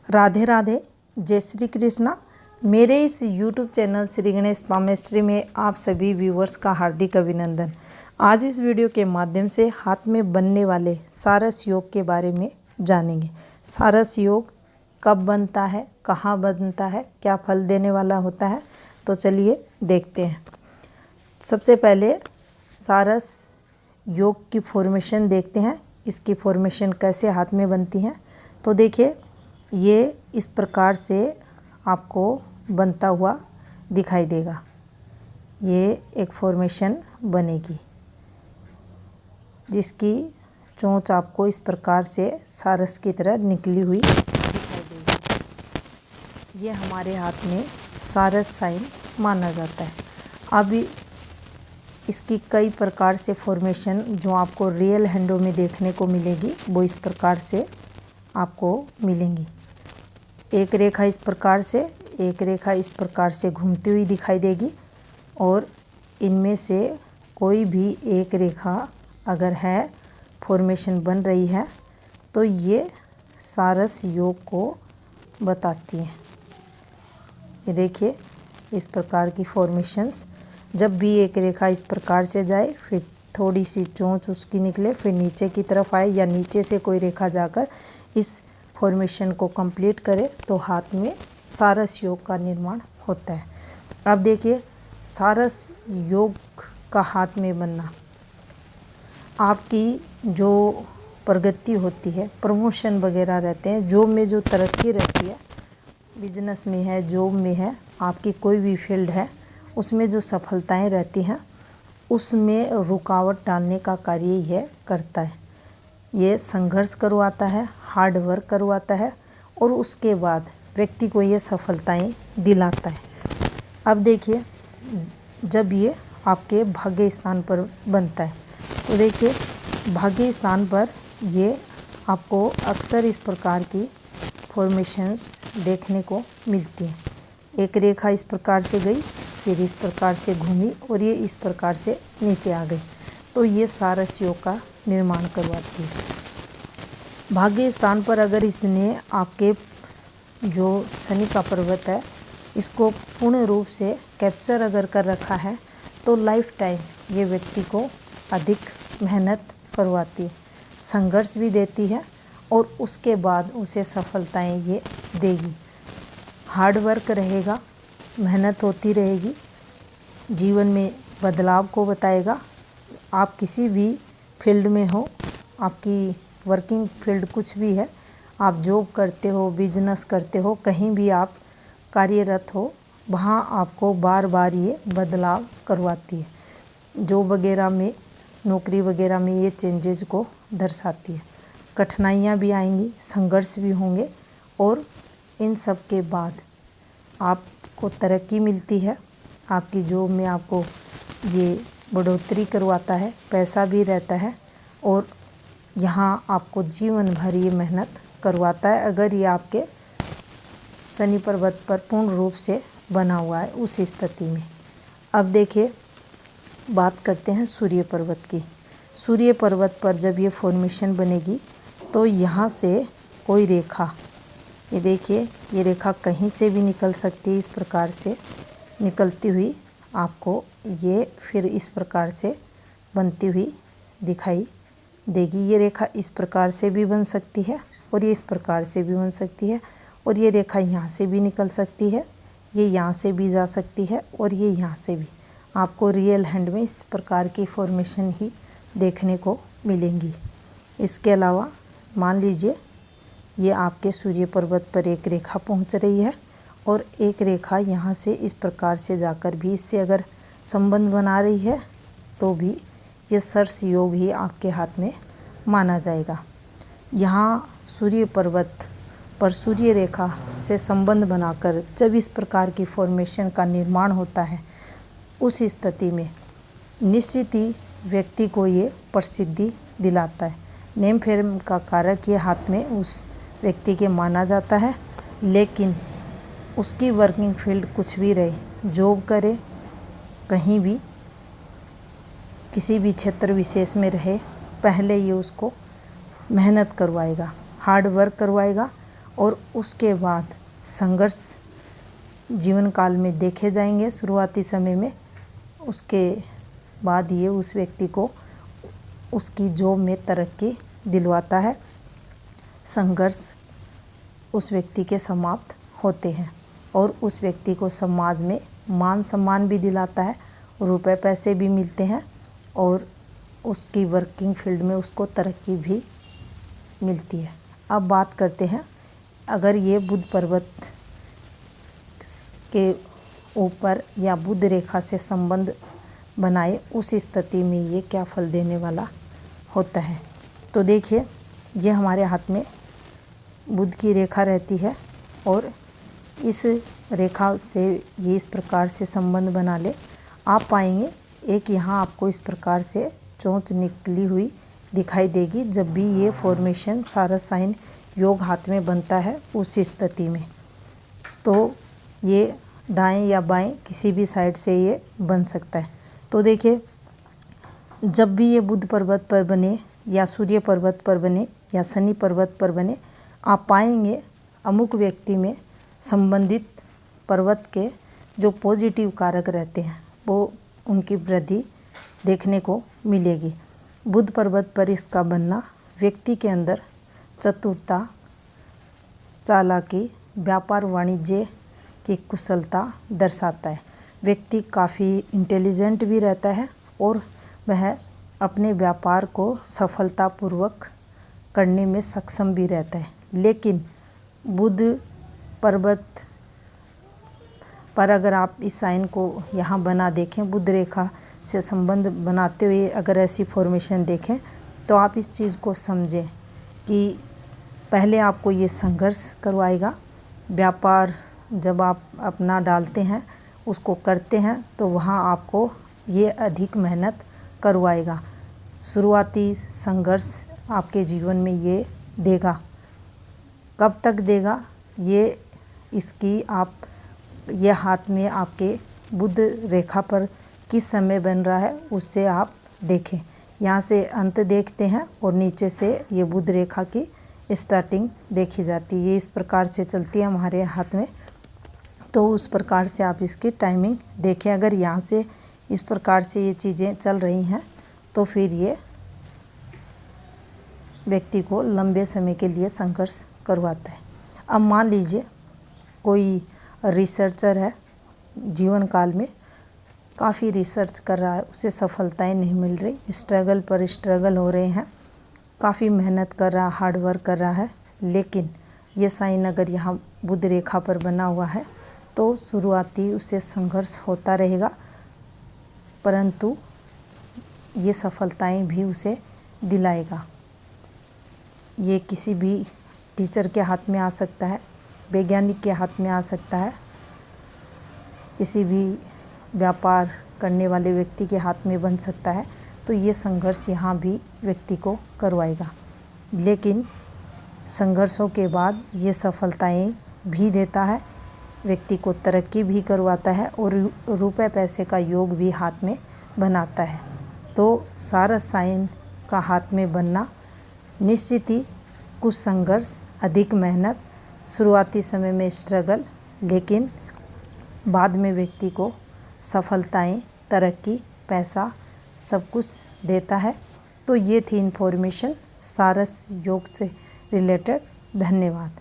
राधे राधे, जय श्री कृष्णा। मेरे इस YouTube channel Shri Ganesh palmistry में आप सभी व्यूवर्स का हार्दिक अभिनंदन। आज इस वीडियो के माध्यम से हाथ में बनने वाले सारस योग के बारे में जानेंगे। सारस योग कब बनता है, कहाँ बनता है, क्या फल देने वाला होता है, तो चलिए देखते हैं। सबसे पहले सारस योग की फॉर्मेशन देखते हैं। इसकी फॉर्मेशन कैसे हाथ में बनती है, तो देखिए ये इस प्रकार से आपको बनता हुआ दिखाई देगा। ये एक फॉर्मेशन बनेगी जिसकी चोंच आपको इस प्रकार से सारस की तरह निकली हुई दिखाई देगी। ये हमारे हाथ में सारस साइन माना जाता है। अब इसकी कई प्रकार से फॉर्मेशन जो आपको रियल हैंडों में देखने को मिलेगी वो इस प्रकार से आपको मिलेंगी। एक रेखा इस प्रकार से, एक रेखा इस प्रकार से घूमती हुई दिखाई देगी और इनमें से कोई भी एक रेखा अगर है फॉर्मेशन बन रही है तो ये सारस योग को बताती है। ये देखिए इस प्रकार की फॉर्मेशंस, जब भी एक रेखा इस प्रकार से जाए फिर थोड़ी सी चोंच उसकी निकले, फिर नीचे की तरफ आए या नीचे से कोई रेखा जाकर इस फॉर्मेशन को कंप्लीट करे तो हाथ में सारस योग का निर्माण होता है। अब देखिए सारस योग का हाथ में बनना, आपकी जो प्रगति होती है, प्रमोशन वगैरह रहते हैं, जॉब में जो तरक्की रहती है, बिजनेस में है, जॉब में है, आपकी कोई भी फील्ड है, उसमें जो सफलताएं रहती हैं उसमें रुकावट डालने का कार्य यह करता है। ये संघर्ष करवाता है, हार्ड वर्क करवाता है और उसके बाद व्यक्ति को ये सफलताएं दिलाता है। अब देखिए जब ये आपके भाग्य स्थान पर बनता है तो देखिए भाग्य स्थान पर ये आपको अक्सर इस प्रकार की फॉर्मेशंस देखने को मिलती हैं। एक रेखा इस प्रकार से गई, फिर इस प्रकार से घूमी और ये इस प्रकार से नीचे आ गई, तो ये सारस योग का निर्माण करवाती है। भाग्य स्थान पर अगर इसने आपके जो शनि का पर्वत है इसको पूर्ण रूप से कैप्चर अगर कर रखा है तो लाइफ टाइम ये व्यक्ति को अधिक मेहनत करवाती है, संघर्ष भी देती है और उसके बाद उसे सफलताएं ये देगी। हार्ड वर्क रहेगा, मेहनत होती रहेगी, जीवन में बदलाव को बताएगा। आप किसी भी फील्ड में हो, आपकी वर्किंग फील्ड कुछ भी है, आप जॉब करते हो, बिजनेस करते हो, कहीं भी आप कार्यरत हो, वहाँ आपको बार बार ये बदलाव करवाती है। जॉब वगैरह में, नौकरी वगैरह में ये चेंजेस को दर्शाती है। कठिनाइयाँ भी आएंगी, संघर्ष भी होंगे और इन सब के बाद आपको तरक्की मिलती है। आपकी जॉब में आपको ये बढ़ोतरी करवाता है, पैसा भी रहता है और यहाँ आपको जीवन भर ये मेहनत करवाता है अगर ये आपके शनि पर्वत पर पूर्ण रूप से बना हुआ है उस स्थिति में। अब देखिए बात करते हैं सूर्य पर्वत की। सूर्य पर्वत पर जब ये फॉर्मेशन बनेगी तो यहाँ से कोई रेखा, ये देखिए ये रेखा कहीं से भी निकल सकती है, इस प्रकार से निकलती हुई आपको ये फिर इस प्रकार से बनती हुई दिखाई देगी। ये रेखा इस प्रकार से भी बन सकती है और ये इस प्रकार से भी बन सकती है और ये रेखा यहाँ से भी निकल सकती है, ये यहाँ से भी जा सकती है और ये यहाँ से भी। आपको रियल हैंड में इस प्रकार की फॉर्मेशन ही देखने को मिलेंगी। इसके अलावा मान लीजिए ये आपके सूर्य पर्वत पर एक रेखा पहुँच रही है और एक रेखा यहाँ से इस प्रकार से जाकर भी इससे अगर संबंध बना रही है तो भी ये सरस योग ही आपके हाथ में माना जाएगा। यहाँ सूर्य पर्वत पर सूर्य रेखा से संबंध बनाकर जब इस प्रकार की फॉर्मेशन का निर्माण होता है उस स्थिति में निश्चित ही व्यक्ति को ये प्रसिद्धि दिलाता है। नेम फेम का कारक ये हाथ में उस व्यक्ति के माना जाता है, लेकिन उसकी वर्किंग फील्ड कुछ भी रहे, जॉब करे, कहीं भी किसी भी क्षेत्र विशेष में रहे, पहले ये उसको मेहनत करवाएगा, हार्ड वर्क करवाएगा और उसके बाद संघर्ष जीवन काल में देखे जाएंगे शुरुआती समय में। उसके बाद ये उस व्यक्ति को उसकी जॉब में तरक्की दिलवाता है। संघर्ष उस व्यक्ति के समाप्त होते हैं और उस व्यक्ति को समाज में मान सम्मान भी दिलाता है, रुपए पैसे भी मिलते हैं और उसकी वर्किंग फील्ड में उसको तरक्की भी मिलती है। अब बात करते हैं, अगर ये बुध पर्वत के ऊपर या बुध रेखा से संबंध बनाए उस स्थिति में ये क्या फल देने वाला होता है। तो देखिए, ये हमारे हाथ में बुध की रेखा रहती है और इस रेखा से ये इस प्रकार से संबंध बना ले, आप पाएंगे एक यहाँ आपको इस प्रकार से चोंच निकली हुई दिखाई देगी जब भी ये फॉर्मेशन सारस साइन योग हाथ में बनता है उस स्थिति में। तो ये दाएं या बाएं किसी भी साइड से ये बन सकता है। तो देखिए, जब भी ये बुध पर्वत पर बने या सूर्य पर्वत पर बने या शनि पर्वत पर बने, आप पाएंगे अमुक व्यक्ति में संबंधित पर्वत के जो पॉजिटिव कारक रहते हैं वो उनकी वृद्धि देखने को मिलेगी। बुध पर्वत पर इसका बनना व्यक्ति के अंदर चतुरता, चालाकी, व्यापार वाणिज्य की कुशलता दर्शाता है। व्यक्ति काफ़ी इंटेलिजेंट भी रहता है और वह अपने व्यापार को सफलतापूर्वक करने में सक्षम भी रहता है। लेकिन बुध पर्वत पर अगर आप इस साइन को यहाँ बना देखें, बुध रेखा से संबंध बनाते हुए अगर ऐसी फॉर्मेशन देखें, तो आप इस चीज़ को समझें कि पहले आपको ये संघर्ष करवाएगा। व्यापार जब आप अपना डालते हैं, उसको करते हैं, तो वहाँ आपको ये अधिक मेहनत करवाएगा। शुरुआती संघर्ष आपके जीवन में ये देगा। कब तक देगा ये, इसकी आप ये हाथ में आपके बुध रेखा पर किस समय बन रहा है उससे आप देखें। यहाँ से अंत देखते हैं और नीचे से ये बुध रेखा की स्टार्टिंग देखी जाती है। ये इस प्रकार से चलती है हमारे हाथ में, तो उस प्रकार से आप इसकी टाइमिंग देखें। अगर यहाँ से इस प्रकार से ये चीज़ें चल रही हैं तो फिर ये व्यक्ति को लंबे समय के लिए संघर्ष करवाता है। अब मान लीजिए कोई रिसर्चर है, जीवन काल में काफ़ी रिसर्च कर रहा है, उसे सफलताएं नहीं मिल रही, स्ट्रगल पर स्ट्रगल हो रहे हैं, काफ़ी मेहनत कर रहा, हार्ड वर्क कर रहा है, लेकिन ये साइन अगर यहाँ बुध रेखा पर बना हुआ है तो शुरुआती उसे संघर्ष होता रहेगा, परंतु ये सफलताएं भी उसे दिलाएगा। ये किसी भी टीचर के हाथ में आ सकता है, वैज्ञानिक के हाथ में आ सकता है, किसी भी व्यापार करने वाले व्यक्ति के हाथ में बन सकता है। तो ये संघर्ष यहाँ भी व्यक्ति को करवाएगा, लेकिन संघर्षों के बाद ये सफलताएं भी देता है, व्यक्ति को तरक्की भी करवाता है और रुपए पैसे का योग भी हाथ में बनाता है। तो सारस साइन का हाथ में बनना निश्चित ही कुछ संघर्ष, अधिक मेहनत, शुरुआती समय में स्ट्रगल, लेकिन बाद में व्यक्ति को सफलताएं, तरक्की, पैसा सब कुछ देता है। तो ये थी इन्फॉर्मेशन सारस योग से रिलेटेड। धन्यवाद।